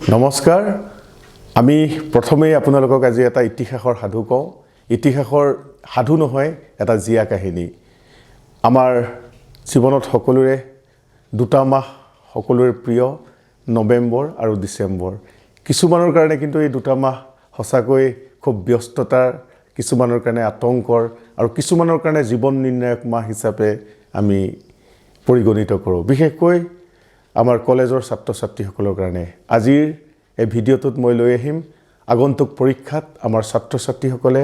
নমস্কাৰ আমি প্ৰথমেই আপোনালোকক আজি এটা ইতিহাসৰ সাধু কওঁ ইতিহাসৰ সাধু নহয় এটা জিয়া কাহিনী আমাৰ জীৱনত সকলোৰে দুটা মাহ সকলোৰে প্ৰিয় নৱেম্বৰ আৰু ডিসেম্বৰ কিছুমানৰ কাৰণে কিন্তু এই দুটা মাহ হসাকৈ খুব ব্যস্ততাৰ কিছুমানৰ কাৰণে আতংকৰ আৰু কিছুমানৰ কাৰণে জীৱন নিৰ্ণায়ক মাহ হিচাপে আমি পৰিগণিত কৰোঁ বিশেষকৈ আমাৰ কলেজৰ ছাত্ৰ ছাত্ৰীসকলৰ কাৰণে আজিৰ এই ভিডিঅ'টোত মই লৈ আহিম আগন্তুক পৰীক্ষাত আমাৰ ছাত্ৰ ছাত্ৰীসকলে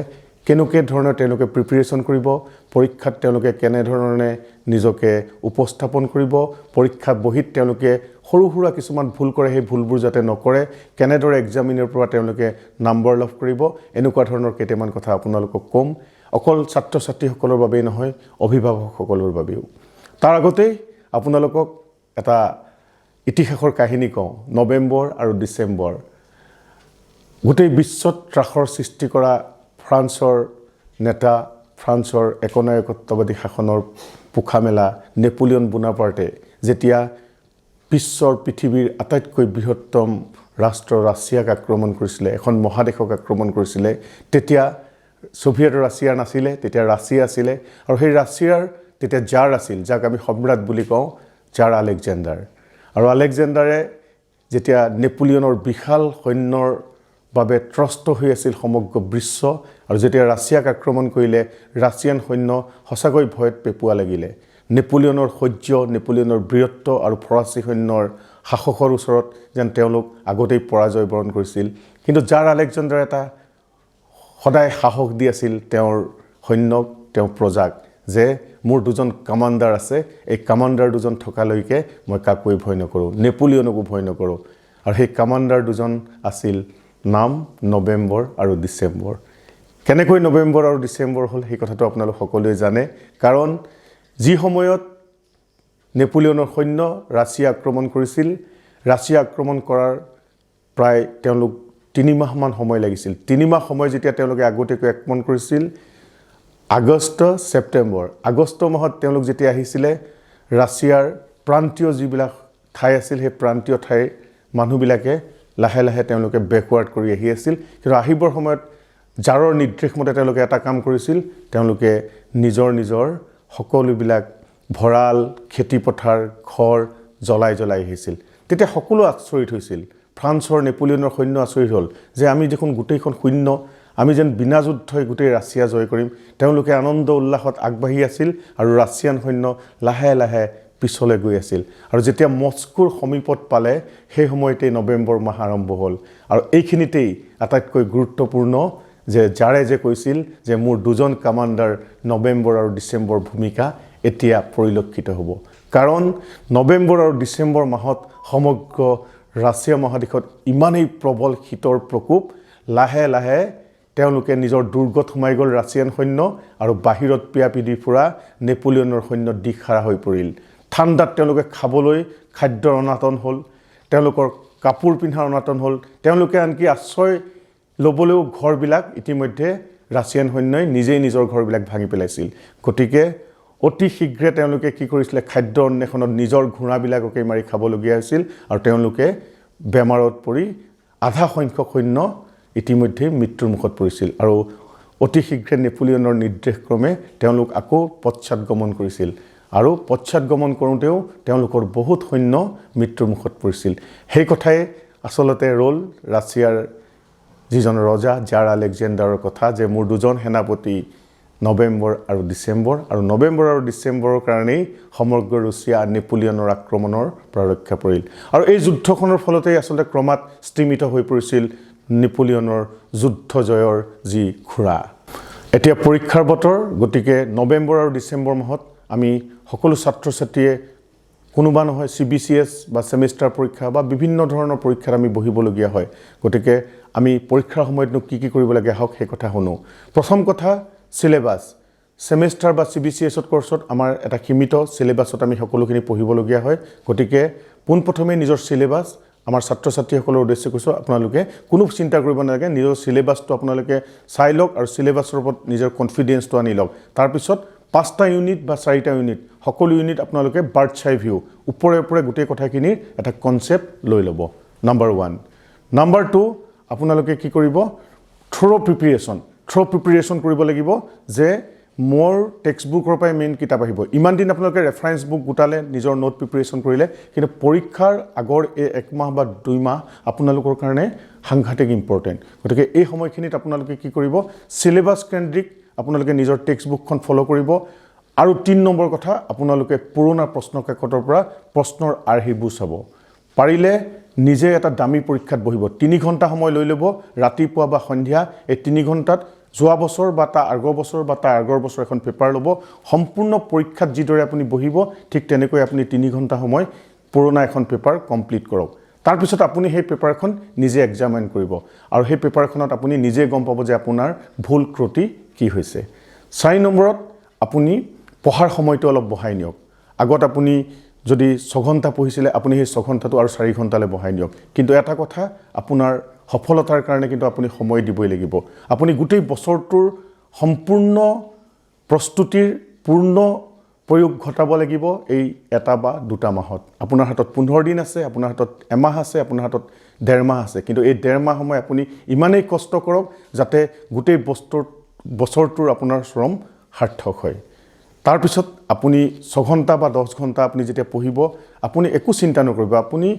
কেনেকৈ ধৰণৰ তেওঁলোকে প্ৰিপাৰেচন কৰিব পৰীক্ষাত তেওঁলোকে কেনে ধৰণে নিজকে উপস্থাপন কৰিব পৰীক্ষা বহিত তেওঁলোকে সৰু সৰু কিছুমান ভুল কৰে সেই ভুলবোৰ যাতে নকৰে কেনেদৰে এক্সামিনৰ পৰা তেওঁলোকে নম্বৰ লাভ কৰিব এনেকুৱা ধৰণৰ কেইটামান কথা আপোনালোকক কম অকল ছাত্ৰ ছাত্ৰীসকলৰ বাবেই নহয় অভিভাৱকসকলৰ বাবেও তাৰ আগতেই আপোনালোকক এটা ইতিহাসৰ কাহিনী কওঁ নৱেম্বৰ আৰু ডিসেম্বৰ গোটেই বিশ্বত ত্ৰাসৰ সৃষ্টি কৰা ফ্ৰান্সৰ নেতা ফ্ৰান্সৰ একনায়কত্ববাদী শাসনৰ পোখামেলা নেপোলিয়ন বোনাপাৰ্টে যেতিয়া বিশ্বৰ পৃথিৱীৰ আটাইতকৈ বৃহত্তম ৰাষ্ট্ৰ ৰাছিয়াক আক্ৰমণ কৰিছিলে এখন মহাদেশক আক্ৰমণ কৰিছিলে তেতিয়া সোভিয়েট ৰাছিয়া নাছিলে তেতিয়া ৰাছিয়া আছিল আৰু সেই ৰাছিয়াৰ তেতিয়া জাৰ আছিল যাক আমি সম্ৰাট বুলি কওঁ জাৰ আলেকজেণ্ডাৰ আৰু আলেকজেণ্ডাৰে যেতিয়া নেপোলিয়নৰ বিশাল সৈন্যৰ বাবে ত্ৰস্ত হৈ আছিল সমগ্ৰ বিশ্ব আৰু যেতিয়া ৰাছিয়াক আক্ৰমণ কৰিলে ৰাছিয়ান সৈন্য হসাকৈ ভয়ত পেপুৱা লাগিলে নেপোলিয়নৰ সহ্য নেপোলিয়নৰ বীৰত্ব আৰু ফৰাচী সৈন্যৰ শাসকৰ ওচৰত যেন তেওঁলোক আগতেই পৰাজয় বৰণ কৰিছিল কিন্তু জাৰ আলেকজেণ্ডাৰ এটা সদায় সাহস দি আছিল তেওঁৰ সৈন্যক তেওঁ প্ৰজাক যে মোৰ দুজন কমান্ডাৰ আছে এই কমান্ডাৰ দুজন থকালৈকে মই কাকোই ভয় নকৰোঁ নেপোলিয়নকো ভয় নকৰোঁ আৰু সেই কমান্ডাৰ দুজন আছিল নাম নৱেম্বৰ আৰু ডিসেম্বৰ কেনেকৈ নৱেম্বৰ আৰু ডিসেম্বৰ হ'ল সেই কথাটো আপোনালোক সকলোৱে জানে কাৰণ যি সময়ত নেপোলিয়নৰ সৈন্য ৰাছিয়া আক্ৰমণ কৰিছিল ৰাছিয়া আক্ৰমণ কৰাৰ প্ৰায় তেওঁলোক 3 মাহমান সময় লাগিছিল 3 মাহ সময় যেতিয়া তেওঁলোকে আগতীয়াকৈ আক্ৰমণ কৰিছিল আগষ্ট সেপ্টেম্বৰ আগষ্ট মাহত তেওঁলোক যেতিয়া আহিছিলে ৰাছিয়াৰ প্ৰান্তীয় যিবিলাক ঠাই আছিল সেই প্ৰান্তীয় ঠাইৰ মানুহবিলাকে লাহে লাহে তেওঁলোকে বেকৱাৰ্ড কৰি আহি আছিল কিন্তু আহিবৰ সময়ত জাৰৰ নিৰ্দেশ মতে তেওঁলোকে এটা কাম কৰিছিল তেওঁলোকে নিজৰ সকলোবিলাক ভৰাল খেতিপথাৰ ঘৰ জ্বলাই আহিছিল তেতিয়া সকলো আচৰিত হৈছিল ফ্ৰান্সৰ নেপোলিয়নৰ সৈন্য আচৰিত হ'ল যে আমি দেখোন গোটেইখন শূন্য আমি যেন বিনা যুদ্ধই গোটেই ৰাছিয়া জয় কৰিম তেওঁলোকে আনন্দ উল্লাসত আগবাঢ়ি আছিল আৰু ৰাছিয়ান সৈন্য লাহে লাহে পিছলৈ গৈ আছিল আৰু যেতিয়া মস্কোৰ সমীপত পালে সেই সময়তেই নৱেম্বৰ মাহ আৰম্ভ হ'ল আৰু এইখিনিতেই আটাইতকৈ গুৰুত্বপূৰ্ণ যে জাৰে যে কৈছিল যে মোৰ দুজন কমান্ডাৰ নৱেম্বৰ আৰু ডিসেম্বৰ ভূমিকা এতিয়া পৰিলক্ষিত হ'ব কাৰণ নৱেম্বৰ আৰু ডিসেম্বৰ মাহত সমগ্ৰ ৰাছিয়া মহাদেশত ইমানেই প্ৰবল শীতৰ প্ৰকোপ লাহে লাহে তেওঁলোকে নিজৰ দুৰ্গত সোমাই গ'ল ৰাছিয়ান সৈন্য আৰু বাহিৰত পিয়াপিদি ফুৰা নেপোলিয়নৰ সৈন্য দিশহাৰা হৈ পৰিল ঠাণ্ডাত তেওঁলোকে খাবলৈ খাদ্যৰ অনাটন হ'ল তেওঁলোকৰ কাপোৰ পিন্ধাৰ অনাটন হ'ল তেওঁলোকে আনকি আশ্ৰয় ল'বলৈও ঘৰবিলাক ইতিমধ্যে ৰাছিয়ান সৈন্যই নিজেই নিজৰ ঘৰবিলাক ভাঙি পেলাইছিল গতিকে অতি শীঘ্ৰে তেওঁলোকে কি কৰিছিলে খাদ্য অন্বেষণত নিজৰ ঘোঁৰাবিলাককে মাৰি খাবলগীয়া হৈছিল আৰু তেওঁলোকে বেমাৰত পৰি আধা সংখ্যক সৈন্য ইতিমধ্যে মৃত্যুৰ মুখত পৰিছিল আৰু অতি শীঘ্ৰে নেপোলিয়নৰ নিৰ্দেশক্ৰমে তেওঁলোক আকৌ পশ্চাদগমন কৰিছিল আৰু পশ্চাদগমন কৰোঁতেও তেওঁলোকৰ বহুত সৈন্য মৃত্যুৰ মুখত পৰিছিল সেই কথাই আচলতে ৰ'ল ৰাছিয়াৰ যিজন ৰজা জাৰ আলেকজেণ্ডাৰৰ কথা যে মোৰ দুজন সেনাপতি নৱেম্বৰ আৰু ডিসেম্বৰৰ কাৰণেই সমগ্ৰ ৰুছিয়া নেপোলিয়নৰ আক্ৰমণৰ পৰা ৰক্ষা পৰিল আৰু এই যুদ্ধখনৰ ফলতেই আচলতে ক্ৰমাৎ স্তিমিত হৈ পৰিছিল নেপোলিয়নৰ যুদ্ধ জয়ৰ যি খুৰা এতিয়া পৰীক্ষাৰ বতৰ গতিকে নৱেম্বৰ আৰু ডিসেম্বৰ মাহত আমি সকলো ছাত্ৰ ছাত্ৰীয়ে কোনোবা নহয় CBCS বা সেমিষ্টাৰ পৰীক্ষা বা বিভিন্ন ধৰণৰ পৰীক্ষাত আমি বহিবলগীয়া হয় গতিকে আমি পৰীক্ষাৰ সময়তনো কি কৰিব লাগে হওক সেই কথা শুনো প্ৰথম কথা সিলেবাস সেমিষ্টাৰ বা CBCSত কোৰ্সত আমাৰ এটা সীমিত সিলেবাসত আমি সকলোখিনি পঢ়িবলগীয়া হয় গতিকে পোনপ্ৰথমে নিজৰ সিলেবাস আমাৰ ছাত্ৰ ছাত্ৰীসকলৰ উদ্দেশ্যে কৈছো আপোনালোকে কোনো চিন্তা কৰিব নালাগে নিজৰ সিলেবাসটো আপোনালোকে চাই লওক আৰু সিলেবাসৰ ওপৰত নিজৰ কনফিডেন্সটো আনি লওক তাৰ পিছত 5টা ইউনিট বা 4টা ইউনিট সকলো ইউনিট আপোনালোকে বাৰ্ডছ আই ভিউ ওপৰে ওপৰে গোটেই কথাখিনি এটা কনসেপ্ট লৈ ল'ব নাম্বাৰ 1 নাম্বাৰ 2 আপোনালোকে কি কৰিব থ্ৰ প্ৰিপাৰেশ্যন কৰিব লাগিব যে মোৰ টেক্সট বুকৰ পৰাই মেইন কিতাপ আহিব ইমান দিন আপোনালোকে ৰেফাৰেন্স বুক গোটালে নিজৰ নোট প্ৰিপাৰেশ্যন কৰিলে কিন্তু পৰীক্ষাৰ আগৰ এই 1 মাহ বা 2 মাহ আপোনালোকৰ কাৰণে সাংঘাতিক ইম্পৰ্টেন্ট গতিকে এই সময়খিনিত আপোনালোকে কি কৰিব সিলেবাস কেন্দ্ৰিক আপোনালোকে নিজৰ টেক্সট বুকখন ফলো কৰিব আৰু 3 নম্বৰ কথা আপোনালোকে পুৰণা প্ৰশ্ন কাকতৰ পৰা প্ৰশ্নৰ আৰ্হিবোৰ চাব পাৰিলে নিজে এটা দামী পৰীক্ষাত বহিব 3 ঘণ্টা সময় লৈ ল'ব ৰাতিপুৱা বা সন্ধিয়া এই 3 ঘণ্টাত যোৱা বছৰ বা তা আগৰ বছৰ বা তা আগৰ বছৰ এখন পেপাৰ ল'ব সম্পূৰ্ণ পৰীক্ষাত যিদৰে আপুনি বহিব ঠিক তেনেকৈ আপুনি 3 ঘণ্টা সময় পুৰণা এখন পেপাৰ কমপ্লিট কৰক তাৰ পিছত আপুনি সেই পেপাৰখন নিজে এক্সামিন কৰিব আৰু সেই পেপাৰখনত আপুনি নিজে গম পাব যে আপোনাৰ ভুল ত্ৰুটি কি হৈছে 4 নম্বৰত আপুনি পঢ়াৰ সময়টো অলপ বঢ়াই নিয়ক আগত আপুনি যদি 6 ঘণ্টা পঢ়িছিলে আপুনি সেই 6 ঘণ্টাটো আৰু 4 ঘণ্টালৈ বঢ়াই নিয়ক কিন্তু এটা কথা আপোনাৰ সফলতাৰ কাৰণে কিন্তু আপুনি সময় দিবই লাগিব আপুনি গোটেই বছৰটোৰ সম্পূৰ্ণ প্ৰস্তুতিৰ পূৰ্ণ প্ৰয়োগ ঘটাব লাগিব এই এটা বা দুটা মাহত আপোনাৰ হাতত 15 দিন আছে আপোনাৰ হাতত এমাহ আছে আপোনাৰ হাতত 1.5 মাহ আছে কিন্তু এই 1.5 মাহ সময় আপুনি ইমানেই কষ্ট কৰক যাতে গোটেই বছৰটোৰ আপোনাৰ শ্ৰম সাৰ্থক হয় তাৰ পিছত আপুনি 6 ঘণ্টা বা 10 ঘণ্টা আপুনি যেতিয়া পঢ়িব আপুনি একো চিন্তা নকৰিব আপুনি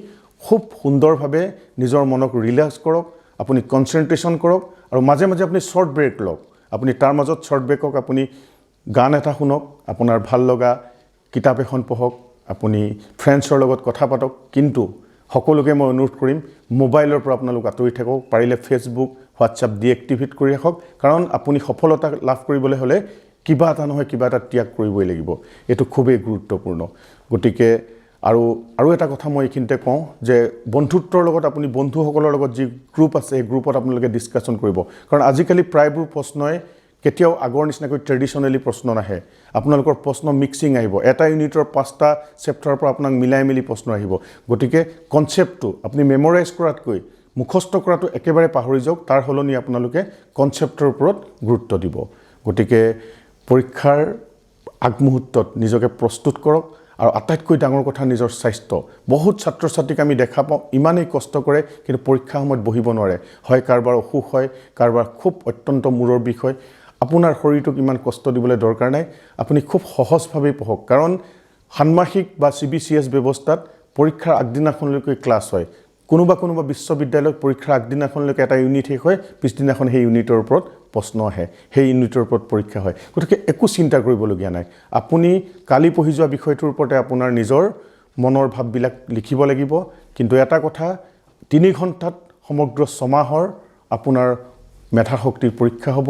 খুব সুন্দৰভাৱে নিজৰ মনক ৰিলেক্স কৰক আপুনি কনসেন্ট্ৰেচন কৰক আৰু মাজে মাজে আপুনি শৰ্ট ব্ৰেক লওক আপুনি তাৰ মাজত শৰ্ট ব্ৰেকক আপুনি গান এটা শুনক আপোনাৰ ভাল লগা কিতাপ এখন পঢ়ক আপুনি ফ্ৰেণ্ডছৰ লগত কথা পাতক কিন্তু সকলোকে মই অনুৰোধ কৰিম মোবাইলৰ পৰা আপোনালোক আঁতৰি থাকক পাৰিলে ফেচবুক হোৱাটছআপ ডিএক্টিভেট কৰি ৰাখক কাৰণ আপুনি সফলতা লাভ কৰিবলৈ হলে কিবা এটা নহয় কিবা এটা ত্যাগ কৰিবই লাগিব এটো খুবেই গুৰুত্বপূৰ্ণ গতিকে আৰু এটা কথা মই এইখিনিতে কওঁ যে বন্ধুত্বৰ লগত আপুনি বন্ধুসকলৰ লগত যি গ্ৰুপ আছে এই গ্ৰুপত আপোনালোকে ডিসকাশন কৰিব কাৰণ আজিকালি প্ৰায়বোৰ প্ৰশ্নই কেতিয়াও আগৰ নিচিনাকৈ ট্ৰেডিশনালি প্ৰশ্ন নাহে আপোনালোকৰ প্ৰশ্ন মিক্সিং আহিব এটা ইউনিটৰ 5টা চেপ্টাৰৰ পৰা আপোনাক মিলাই মিলি প্ৰশ্ন আহিব গতিকে কনসেপ্টটো আপুনি মেমৰাইজ কৰাতকৈ মুখস্থ কৰাটো একেবাৰে পাহৰি যাওক তাৰ হলনি আপোনালোকে কনসেপ্টৰ ওপৰত গুৰুত্ব দিব গতিকে পৰীক্ষাৰ আগমুহূৰ্তত নিজকে প্ৰস্তুত কৰক আৰু আটাইতকৈ ডাঙৰ কথা নিজৰ স্বাস্থ্য বহুত ছাত্ৰ ছাত্ৰীক আমি দেখা পাওঁ ইমানেই কষ্ট কৰে কিন্তু পৰীক্ষা সময়ত বহিব নোৱাৰে হয় কাৰবাৰ অসুখ হয় কাৰবাৰ খুব অত্যন্ত মূৰৰ বিষ হয় আপোনাৰ শৰীৰটোক ইমান কষ্ট দিবলৈ দৰকাৰ নাই আপুনি খুব সহজভাৱে পঢ়ক কাৰণ ষান্মাসিক বা সিবিসিএস ব্যৱস্থাত পৰীক্ষাৰ আগদিনাখনলৈকে ক্লাছ হয় কোনোবা বিশ্ববিদ্যালয়ত পৰীক্ষাৰ আগদিনাখনলৈকে এটা ইউনিট শেষ হয় পিছদিনাখন সেই ইউনিটৰ ওপৰত প্ৰশ্ন আহে সেই ইউনিটৰ ওপৰত পৰীক্ষা হয় গতিকে একো চিন্তা কৰিবলগীয়া নাই আপুনি কালি পঢ়ি যোৱা বিষয়টোৰ ওপৰতে আপোনাৰ নিজৰ মনৰ ভাববিলাক লিখিব লাগিব কিন্তু এটা কথা 3 ঘণ্টাত সমগ্ৰ সমাহৰ আপোনাৰ মেধা শক্তিৰ পৰীক্ষা হ'ব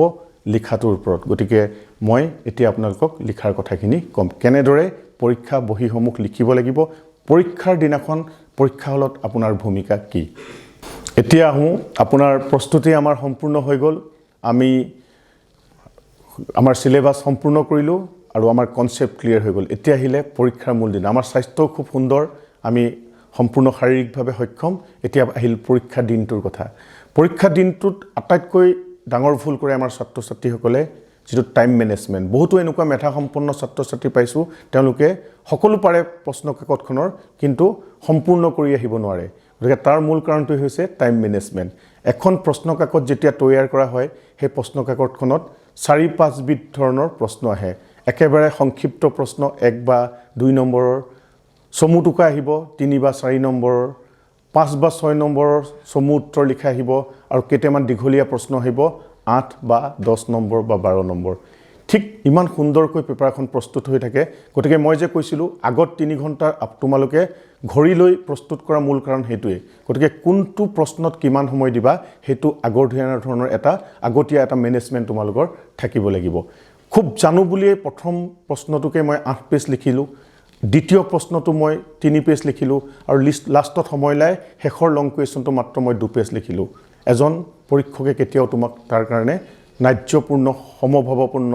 লিখাটোৰ ওপৰত গতিকে মই এতিয়া আপোনালোকক লিখাৰ কথাখিনি কম কেনেদৰে পৰীক্ষা বহিসমূহ লিখিব লাগিব পৰীক্ষাৰ দিনাখন পৰীক্ষা হলত আপোনাৰ ভূমিকা কি এতিয়া আহোঁ আপোনাৰ প্ৰস্তুতি আমাৰ সম্পূৰ্ণ হৈ গ'ল আমি আমাৰ সিলেবাস সম্পূৰ্ণ কৰিলো আৰু আমাৰ কনসেপ্ট ক্লিয়াৰ হৈ গ'ল এতিয়া আহিলে পৰীক্ষাৰ মূল দিন আমাৰ স্বাস্থ্য খুব সুন্দৰ আমি সম্পূৰ্ণ শাৰীৰিকভাৱে সক্ষম এতিয়া আহিল পৰীক্ষা দিনটোৰ কথা পৰীক্ষা দিনটোত আটাইতকৈ ডাঙৰ ভুল কৰে আমাৰ ছাত্ৰ ছাত্ৰীসকলে যেটো টাইম ম্যানেজমেন্ট বহুতো এনেকুৱা মেধা সম্পন্ন ছাত্ৰ ছাত্ৰী পাইছো তেওঁলোকে সকলো পাৰে প্ৰশ্ন কাকতখনৰ কিন্তু সম্পূৰ্ণ কৰি আহিব নোৱাৰে গতিকে তাৰ মূল কাৰণটো হৈছে টাইম ম্যানেজমেন্ট এখন প্ৰশ্ন কাকত যেতিয়া তৈয়াৰ কৰা হয় সেই প্ৰশ্ন কাকতখনত 4-5 বিধ ধৰণৰ প্ৰশ্ন আহে একেবাৰে সংক্ষিপ্ত প্ৰশ্ন 1 বা 2 নম্বৰৰ সমুটুকা আহিব 3 বা 4 নম্বৰৰ 5 বা 6 নম্বৰৰ সমু উত্তৰ লিখা আহিব আৰু কেইটামান দীঘলীয়া প্ৰশ্ন আহিব 8 বা 10 নম্বৰ বা 12 নম্বৰ ঠিক ইমান সুন্দৰকৈ পেপাৰখন প্ৰস্তুত হৈ থাকে গতিকে মই যে কৈছিলো আগত 3 ঘণ্টা তোমালোকে ঘড়ী লৈ প্ৰস্তুত কৰা মূল কাৰণ হেতুৱে গতিকে কোনটো প্ৰশ্নত কিমান সময় দিবা হেতু আগৰ ধৰণৰ এটা আগতীয়া এটা ম্যানেজমেন্ট তোমালোকৰ থাকিব লাগিব খুব জানো বুলিয়ে প্ৰথম প্ৰশ্নটোকে মই 8 পেজ লিখিলো দ্বিতীয় প্ৰশ্নটো মই 3 পেজ লিখিলো আৰু লাষ্টত সময় লাই শেষৰ লং কুৱেশ্যনটো মাত্ৰ মই 2 পেজ লিখিলো এজন পৰীক্ষকে কেতিয়াও তোমাক তাৰ কাৰণে ন্যায্যপূৰ্ণ সমভাৱপূৰ্ণ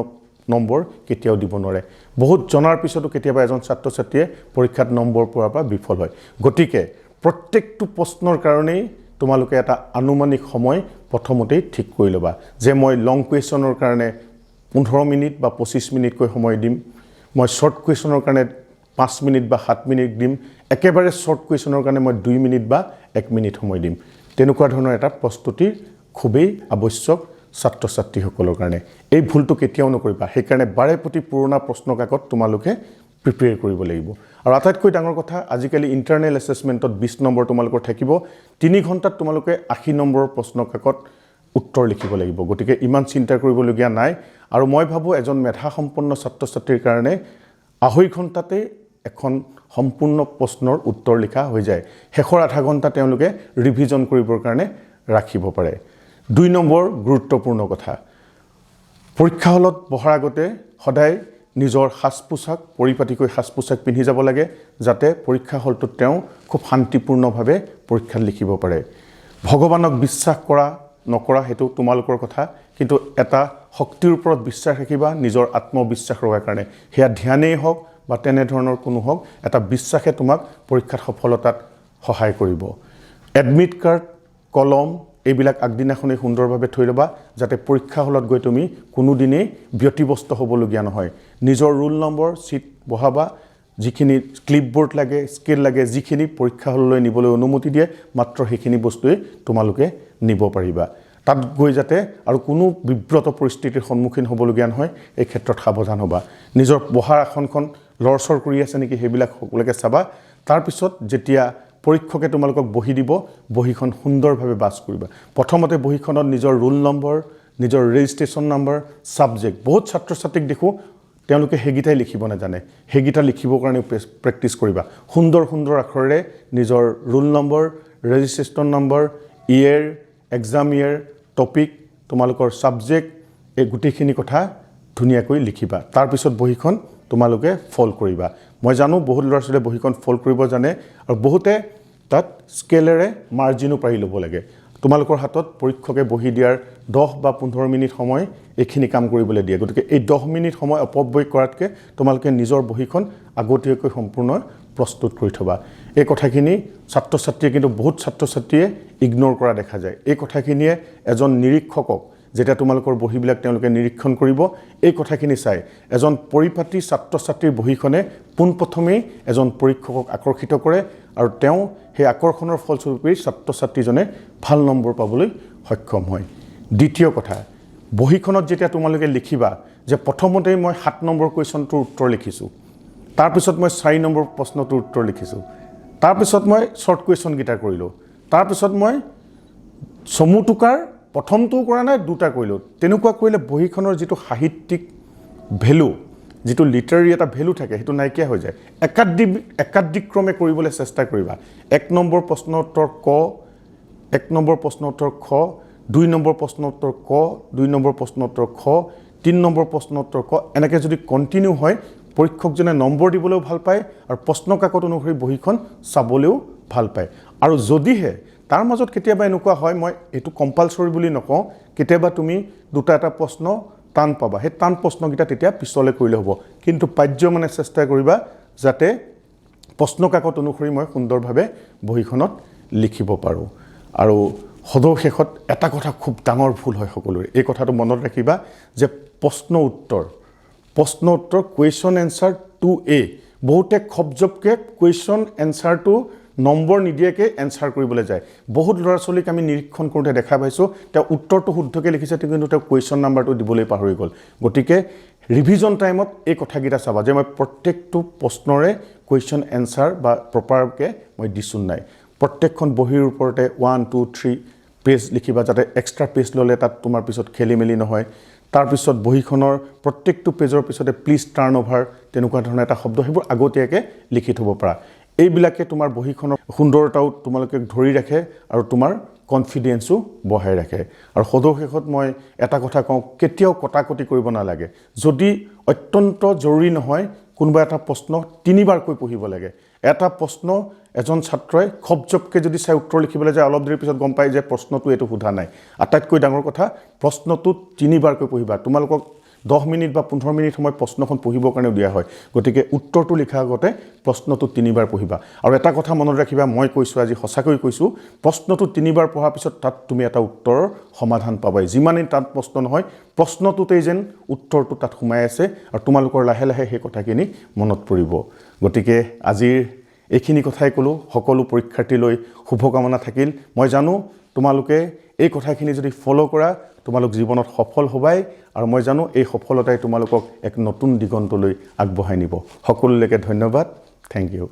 নম্বৰ কেতিয়াও দিব নোৱাৰে বহুত জনাৰ পিছতো কেতিয়াবা এজন ছাত্ৰ ছাত্ৰীয়ে পৰীক্ষাত নম্বৰ পোৱাৰ পৰা বিফল হয় গতিকে প্ৰত্যেকটো প্ৰশ্নৰ কাৰণেই তোমালোকে এটা আনুমানিক সময় প্ৰথমতেই ঠিক কৰি লবা যে মই লং কুৱেশ্যনৰ কাৰণে 15 মিনিট বা 25 মিনিট কৈ সময় দিম মই শৰ্ট কুৱেশ্যনৰ কাৰণে 5 মিনিট বা 7 মিনিট দিম একেবাৰে শৰ্ট কুৱেশ্যনৰ কাৰণে মই 2 মিনিট বা 1 মিনিট সময় দিম তেনেকুৱা ধৰণৰ এটা প্ৰস্তুতি খুবেই আৱশ্যক ছাত্ৰ ছাত্ৰীসকলৰ কাৰণে এই ভুলটো কেতিয়াও নকৰিবা সেইকাৰণে বাৰে প্ৰতি পুৰণা প্ৰশ্ন কাকত তোমালোকে প্ৰিপেয়াৰ কৰিব লাগিব আৰু আটাইতকৈ ডাঙৰ কথা আজিকালি ইণ্টাৰনেল এছেছমেণ্টত 20 নম্বৰ তোমালোকৰ থাকিব 3 ঘণ্টাত তোমালোকে 80 নম্বৰৰ প্ৰশ্ন কাকত উত্তৰ লিখিব লাগিব গতিকে ইমান চিন্তা কৰিবলগীয়া নাই আৰু মই ভাবো এজন মেধাসম্পন্ন ছাত্ৰ ছাত্ৰীৰ কাৰণে 2.5 ঘণ্টাতে এখন সম্পূৰ্ণ প্ৰশ্নৰ উত্তৰ লিখা হৈ যায় শেষৰ আধা ঘণ্টা তেওঁলোকে ৰিভিজন কৰিবৰ কাৰণে ৰাখিব পাৰে 2 নম্বৰ গুৰুত্বপূৰ্ণ কথা পৰীক্ষা হলত বহাৰ আগতে সদায় নিজৰ সাজ-পোছাক পৰিপাটিকৈ সাজ-পোছাক পিন্ধি যাব লাগে যাতে পৰীক্ষা হলটোত তেওঁ খুব শান্তিপূৰ্ণভাৱে পৰীক্ষা লিখিব পাৰে ভগৱানক বিশ্বাস কৰা নকৰা হেতু তোমালোকৰ কথা কিন্তু এটা শক্তিৰ ওপৰত বিশ্বাস ৰাখিবা নিজৰ আত্মবিশ্বাস ৰখাৰ কাৰণে হেয়া ধ্যানেই হওক বা তেনে ধৰণৰ কোনো হওক এটা বিশ্বাসে তোমাক পৰীক্ষাত সফলতাত সহায় কৰিব এডমিট কাৰ্ড কলম এইবিলাক আগদিনাখনেই সুন্দৰভাৱে থৈ ল'বা যাতে পৰীক্ষা হলত গৈ তুমি কোনো দিনেই ব্যতিব্যস্ত হ'বলগীয়া নহয় নিজৰ ৰোল নম্বৰ সিট বহাবা যিখিনি ক্লিপবোৰ্ড লাগে স্কেল লাগে যিখিনি পৰীক্ষা হললৈ নিবলৈ অনুমতি দিয়ে মাত্ৰ সেইখিনি বস্তুৱে তোমালোকে নিব পাৰিবা তাত গৈ যাতে আৰু কোনো বিব্ৰত পৰিস্থিতিৰ সন্মুখীন হ'বলগীয়া নহয় এই ক্ষেত্ৰত সাৱধান হ'বা নিজৰ বহাৰ আসনখন লৰচৰ কৰি আছে নেকি সেইবিলাক সকলোকে চাবা তাৰ পিছত যেতিয়া পৰীক্ষকে তোমালোকক বহি দিব বহিখন সুন্দৰভাৱে বাছ কৰিবা প্ৰথমতে বহিখনত নিজৰ ৰোল নম্বৰ নিজৰ ৰেজিষ্ট্ৰেচন নম্বৰ সাবজেক্ট বহুত ছাত্ৰ ছাত্ৰীক দেখো তেওঁলোকে হেগিটাই লিখিব নাজানে হেগিটা লিখিবৰ কাৰণে প্ৰেক্টিছ কৰিবা সুন্দৰ সুন্দৰ আখৰেৰে নিজৰ ৰোল নম্বৰ ৰেজিষ্ট্ৰেচন নম্বৰ ইয়াৰ এক্সাম ইয়াৰ টপিক তোমালোকৰ সাবজেক্ট এই গুটেখিনি কথা ধুনিয়াকৈ লিখিবা তাৰ পিছত বহিখন তোমালোকে ফল কৰিবা মই জানো বহুত ল'ৰা ছোৱালীয়ে বহিখন ফল কৰিব জানে আৰু বহুতে তাত স্কেলেৰে মাৰ্জিনো পাৰি ল'ব লাগে তোমালোকৰ হাতত পৰীক্ষকে বহি দিয়াৰ 10 বা 15 মিনিট সময় এইখিনি কাম কৰিবলৈ দিয়ে গতিকে এই 10 মিনিট সময় অপব্যয় কৰাতকৈ তোমালোকে নিজৰ বহিখন আগতীয়াকৈ সম্পূৰ্ণ প্ৰস্তুত কৰি থবা এই কথাখিনি ছাত্ৰ ছাত্ৰীয়ে কিন্তু বহুত ছাত্ৰ ছাত্ৰীয়ে ইগনোৰ কৰা দেখা যায় এই কথাখিনিয়ে এজন নিৰীক্ষকক যেটা তোমালোকৰ বহিবিলাক তেওঁলোকে নিৰীক্ষণ কৰিব এই কথাখিনি চাই এজন পৰিপাটি ছাত্ৰ ছাত্ৰীৰ বহিখনে পোনপ্ৰথমে এজন পৰীক্ষকক আকৰ্ষিত কৰে আৰু তেওঁ সেই আকৰ্ষণৰ ফলস্বৰূপে ছাত্ৰ ছাত্ৰীজনে ভাল নম্বৰ পাবলৈ সক্ষম হয় দ্বিতীয় কথা বহিখনত যেতিয়া তোমালোকে লিখিবা যে প্ৰথমতেই মই 7 নম্বৰ কুৱেশ্যনটোৰ উত্তৰ লিখিছোঁ তাৰ পিছত মই 4 নম্বৰ প্ৰশ্নটোৰ উত্তৰ লিখিছোঁ তাৰ পিছত মই শৰ্ট কুৱেশ্যন গিটা কৰিলোঁ তাৰ পিছত মই সমুটুকাৰ প্ৰথমটো কৰা নাই দুটা কৰিলোঁ তেনেকুৱা কৰিলে বহিখনৰ যিটো সাহিত্যিক ভ্যালু যিটো লিটাৰী এটা ভ্যালু থাকে সেইটো নাইকিয়া হৈ যায় একাধিক্ৰমে কৰিবলৈ চেষ্টা কৰিবা 1 নম্বৰ প্ৰশ্ন উত্তৰ ক 1 নম্বৰ প্ৰশ্ন উত্তৰ খ 2 নম্বৰ প্ৰশ্ন উত্তৰ ক 2 নম্বৰ প্ৰশ্ন উত্তৰ খ 3 নম্বৰ প্ৰশ্ন উত্তৰ ক এনেকৈ যদি কন্টিনিউ হয় পৰীক্ষকজনে নম্বৰ দিবলৈও ভাল পায় আৰু প্ৰশ্ন কাকত অনুসৰি বহিখন চাবলৈও ভাল পায় আৰু যদিহে তাৰ মাজত কেতিয়াবা এনেকুৱা হয় মই এটো কম্পালসৰি বুলি নকওঁ কেতিয়াবা তুমি দুটা এটা প্ৰশ্ন টান পাবা হে টান প্ৰশ্নকিটা তেতিয়া পিছলে কৰিলে হ'ব কিন্তু পাজ্য মানে চেষ্টা কৰিবা যাতে প্ৰশ্ন কাকত অনুসৰি মই সুন্দৰভাৱে বহিখনত লিখিব পাৰো আৰু সদৌ শেষত এটা কথা খুব ডাঙৰ ভুল হয় সকলোৰে এই কথাটো মনত ৰাখিবা যে প্ৰশ্ন উত্তৰ কুৱেশ্যন এনসাৰ 2a বহুতে খবজবকে কুৱেশ্যন এনসাৰটো নম্বৰ নিদিয়াকে এনসাৰ কৰিবলৈ যায় বহুত ল'ৰা ছোৱালীক আমি নিৰীক্ষণ কৰোঁতে দেখা পাইছো তেওঁ উত্তৰটো শুদ্ধকৈ লিখিছে কিন্তু তেওঁ কুৱেশ্যন নাম্বাৰটো দিবলৈ পাহৰি গ'ল গতিকে ৰিভিজন টাইমত এই কথাকিটা চাবা যে মই প্ৰত্যেকটো প্ৰশ্নৰে কুৱেশ্যন এনসাৰ বা প্ৰপাৰকে মই দিছো নাই প্ৰত্যেকখন বহিৰ ওপৰতে 1 2 3 পেজ লিখিবা যাতে এক্সট্ৰা পেজ ললে তাত তোমাৰ পিছত খেলিমেলি নহয় তাৰ পিছত বহিখনৰ প্ৰত্যেকটো পেজৰ পিছতে প্লিজ টাৰ্ন ওভাৰ তেনেকুৱা ধৰণৰ এটা শব্দ হেবোৰ আগতীয়াকে লিখি থব পাৰা এইবিলাকে তোমাৰ বহিখনৰ সুন্দৰতাও তোমালোকে ধৰি ৰাখে আৰু তোমাৰ কনফিডেন্সও বহাই ৰাখে আৰু সদৌশেষত মই এটা কথা কওঁ কেতিয়াও কটাকটি কৰিব নালাগে যদি অত্যন্ত জৰুৰী নহয় কোনোবা এটা প্ৰশ্ন তিনিবাৰকৈ পঢ়িব লাগে এটা প্ৰশ্ন এজন ছাত্ৰই খবজবকে যদি চাই উত্তৰ লিখিবলৈ যায় অলপ দেৰি পিছত গম পায় যে প্ৰশ্নটো এটো সোধা নাই আটাইতকৈ ডাঙৰ কথা প্ৰশ্নটো তিনিবাৰকৈ পঢ়িবা তোমালোকক 10 মিনিট বা 15 মিনিট সময় প্ৰশ্নখন পঢ়িবৰ কাৰণে দিয়া হয় গতিকে উত্তৰটো লিখা আগতে প্ৰশ্নটো তিনিবাৰ পঢ়িবা আৰু এটা কথা মনত ৰাখিবা মই কৈছো আজি সঁচাকৈ কৈছো প্ৰশ্নটো তিনিবাৰ পঢ়াৰ পিছত তাত তুমি এটা উত্তৰৰ সমাধান পাবাই যিমানেই তাত প্ৰশ্ন নহয় প্ৰশ্নটোতেই যেন উত্তৰটো তাত সোমাই আছে আৰু তোমালোকৰ লাহে লাহে সেই কথাখিনি মনত পৰিব গতিকে আজিৰ এইখিনি কথাই কলো সকলো পৰীক্ষাৰ্থীলৈ শুভকামনা থাকিল মই জানো তোমালোকে এই কথাখিনি যদি ফলো কৰা তোমালোক জীৱনত সফল হ'বাই আৰু মই জানো এই সফলতাই তোমালোকক এক নতুন দিগন্তলৈ আগবঢ়াই নিব সকলোলৈকে ধন্যবাদ থ্যাংক ইউ